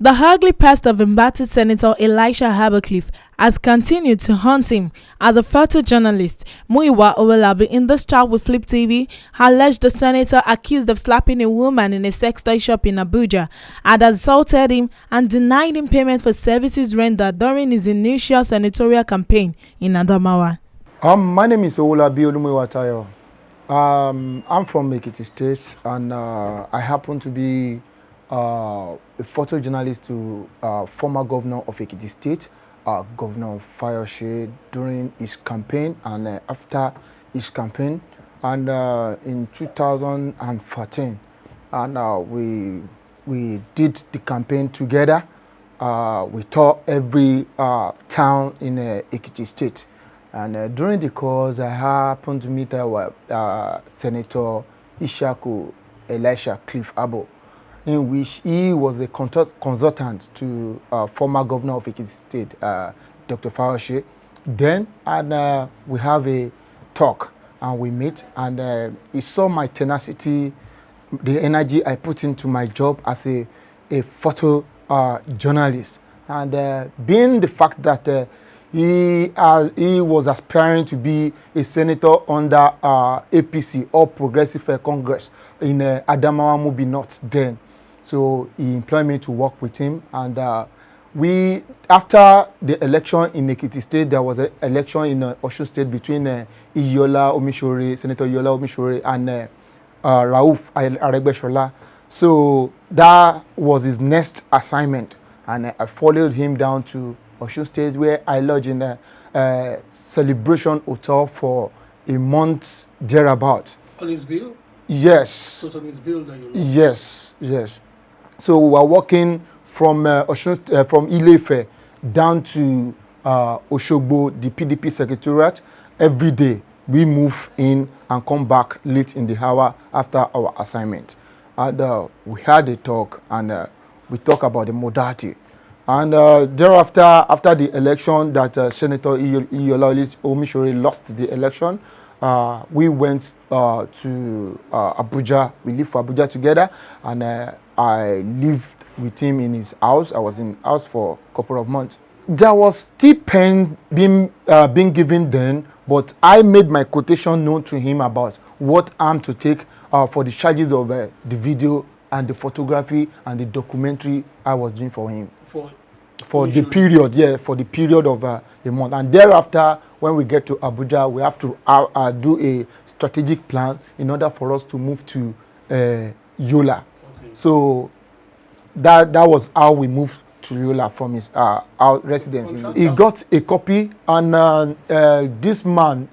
The ugly past of embattled Senator Elisha Abbo has continued to haunt him as a photojournalist. Muyiwa Owolabi, in this chat with Flip TV, alleged the senator accused of slapping a woman in a sex toy shop in Abuja had assaulted him and denied him payment for services rendered during his initial senatorial campaign in Adamawa. My name is Owolabi Tayo. I'm from Ekiti State, and I happen to be a photojournalist to former governor of Ekiti State, Governor Fayose, during his campaign and after his campaign, and in 2014, and we did the campaign together. We toured every town in Ekiti State, and during the course, I happened to meet Senator Elisha Abbo, in which he was a consultant to former governor of Ekiti State, Dr. Fayose. Then we have a talk and we meet, and he saw my tenacity, the energy I put into my job as a photo journalist, and being the fact that he was aspiring to be a senator under APC, or Progressive Congress, in Adamawa Mubi North then. So he employed me to work with him, and after the election in Ekiti State, there was an election in Osun State between Senator Iyola Omishore and Rauf Aregbesola. So that was his next assignment, and I followed him down to Osun State, where I lodged in a celebration hotel for a month thereabout. On his bill? Yes. So it's on his bill that you lodged? Yes. So we were walking from from Ile-Ife down to Oshogbo, the PDP secretariat. Every day we move in and come back late in the hour after our assignment. And we had a talk, and we talk about the modality. And thereafter, after the election that Senator Iyola Omishore lost the election, we went to Abuja. We lived for Abuja together, and I lived with him in his house. I was in his house for a couple of months. There was still pen being given then, but I made my quotation known to him about what I'm to take for the charges of the video and the photography and the documentary I was doing for him. For the period, for the period of a month. And thereafter, when we get to Abuja, we have to do a strategic plan in order for us to move to Yola. Okay. So that was how we moved to Yola from his our residence. He got a copy, and this man,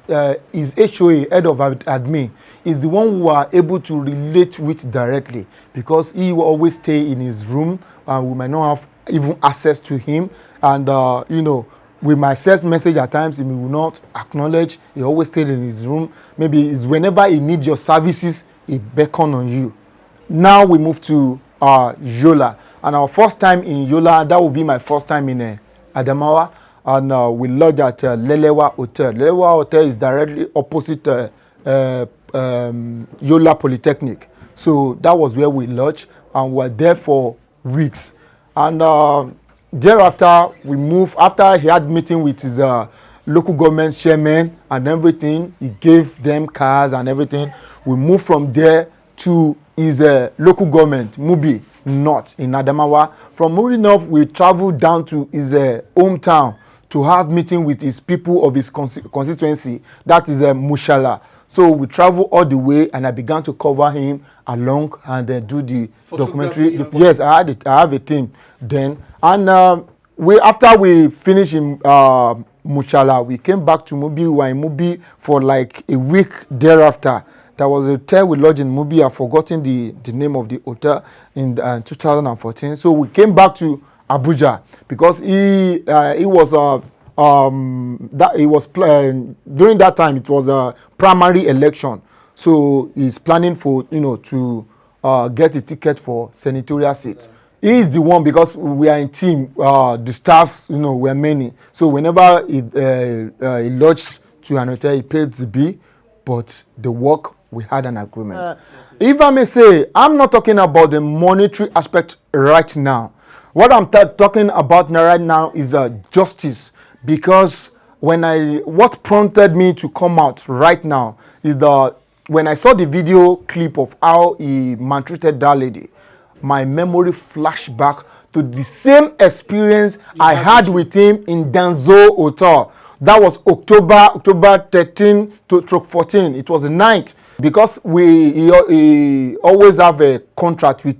is HOA, head of admin, is the one who are able to relate with directly, because he will always stay in his room, and we might not have even access to him, and we might send message at times, he will not acknowledge. He always stayed in his room. Maybe it's whenever he needs your services, he beckon on you. Now we move to Yola, and our first time in Yola, that will be my first time in Adamawa, and we lodge at Lelewa Hotel. Lelewa Hotel is directly opposite Yola Polytechnic. So that was where we lodged, and we were there for weeks. And thereafter, we moved. After he had meeting with his local government chairman and everything, he gave them cars and everything. We moved from there to his local government, Mubi North in Adamawa. From Mubi North, we traveled down to his hometown to have meeting with his people of his constituency. That is Mushala. So we traveled all the way, and I began to cover him along and do the documentary. Yes, I have a team then. And after we finished in Mushala, we came back to Mubi. We were in Mubi for like a week thereafter. There was a hotel we lodged in Mubi. I've forgotten the name of the hotel in 2014. So we came back to Abuja, because he was during that time it was a primary election, so he's planning for to get a ticket for senatorial seat. He is the one, because we are in team, the staffs were many, so whenever he lodged to an hotel, he paid the bill, but the work, we had an agreement. If I may say, I'm not talking about the monetary aspect right now. What I'm talking about now right now is justice, because what prompted me to come out right now is when I saw the video clip of how he maltreated that lady, my memory flashed back to the same experience I had with him in Danzo Hotel. That was October 13 to 14. It was the night, because he always have a contract with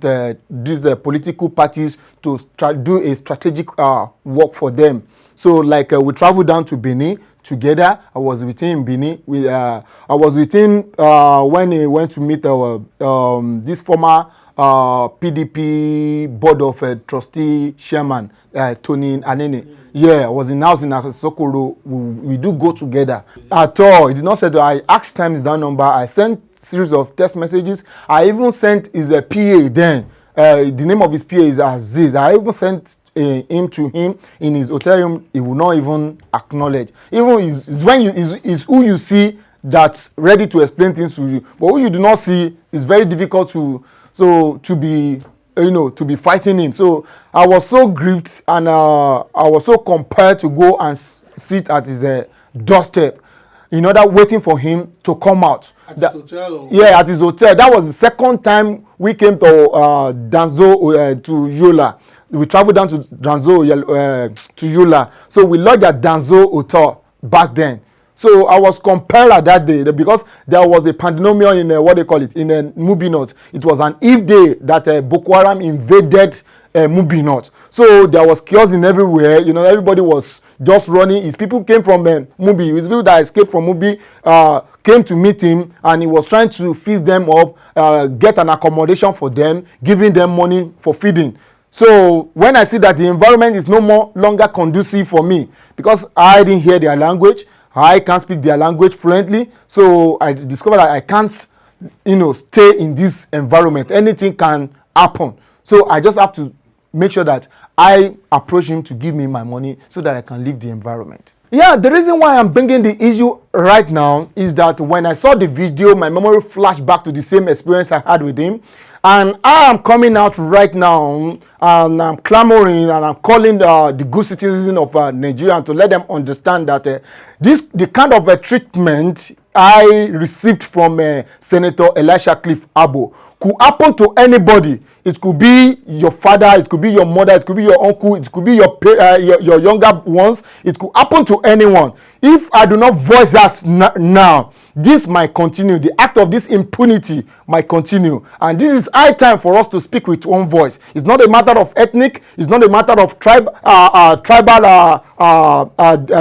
these political parties to do a strategic work for them. So like we traveled down to Benin together. I was with him in Benin. I was with him when he went to meet this former PDP board of trustee chairman, Tony Anene. Yeah, I was in house in Sokoro. We do go together. At all. He did not say that. I asked him his number. I sent series of text messages. I even sent his PA then. The name of his PA is Aziz. I even sent him to him in his hotel room. He will not even acknowledge. Even is who you see that's ready to explain things to you. But who you do not see is very difficult to be fighting him. So I was so grieved, and I was so compelled to go and sit at his doorstep in order waiting for him to come out. At his hotel? Yeah, at his hotel. That was the second time we came to Danzo to Yola. We traveled down to Danzo to Yola. So we lodged at Danzo Hotel back then. So I was compelled at that day because there was a pandemonium in what they call it, in Mubi North. It was an eve day that Boko Haram invaded Mubi North. So there was chaos in everywhere. Everybody was just running. His people came from Mubi. His people that escaped from Mubi came to meet him, and he was trying to feed them up, get an accommodation for them, giving them money for feeding. So when I see that the environment is no longer conducive for me, because I didn't hear their language, I can't speak their language fluently, so I discovered that I can't, stay in this environment. Anything can happen. So I just have to make sure that I approach him to give me my money so that I can leave the environment. Yeah, the reason why I'm bringing the issue right now is that when I saw the video, my memory flashed back to the same experience I had with him. And I am coming out right now, and I'm clamoring, and I'm calling the good citizens of Nigeria to let them understand that the kind of treatment I received from Senator Elisha Abbo could happen to anybody. It could be your father, it could be your mother, it could be your uncle, it could be your younger ones. It could happen to anyone. If I do not voice that now, this might continue. The act of this impunity might continue. And this is high time for us to speak with one voice. It's not a matter of ethnic, it's not a matter of tribal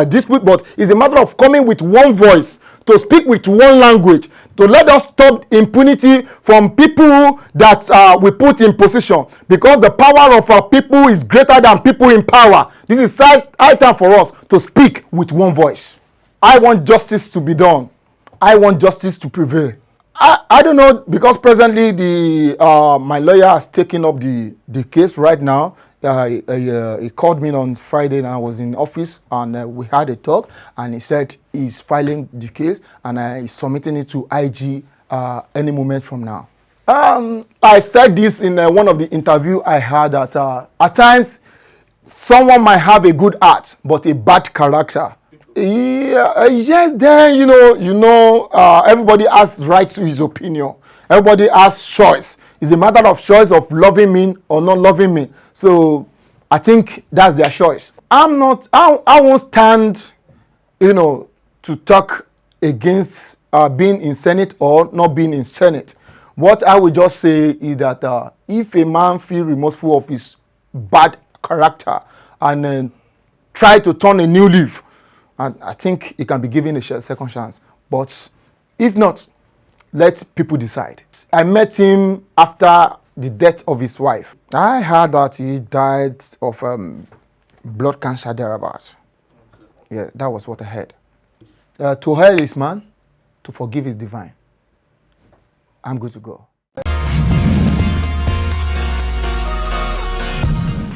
dispute, but it's a matter of coming with one voice, to speak with one language, to let us stop impunity from people that we put in position, because the power of our people is greater than people in power. This is high time for us to speak with one voice. I want justice to be done. I want justice to prevail. I don't know, because presently my lawyer has taken up the case right now. He called me on Friday, and I was in office, and we had a talk, and he said he's filing the case, and he's submitting it to IG any moment from now. I said this in one of the interview I had, that at times someone might have a good heart but a bad character. Yes, then everybody has right to his opinion. Everybody has choice. It's a matter of choice of loving me or not loving me. So I think that's their choice. I won't stand, to talk against being in Senate or not being in Senate. What I would just say is that if a man feels remorseful of his bad character and try to turn a new leaf, and I think he can be given a second chance. But if not, let people decide. I met him after the death of his wife. I heard that he died of blood cancer thereabouts. Yeah, that was what I heard. To hell is man, to forgive is divine. I'm good to go.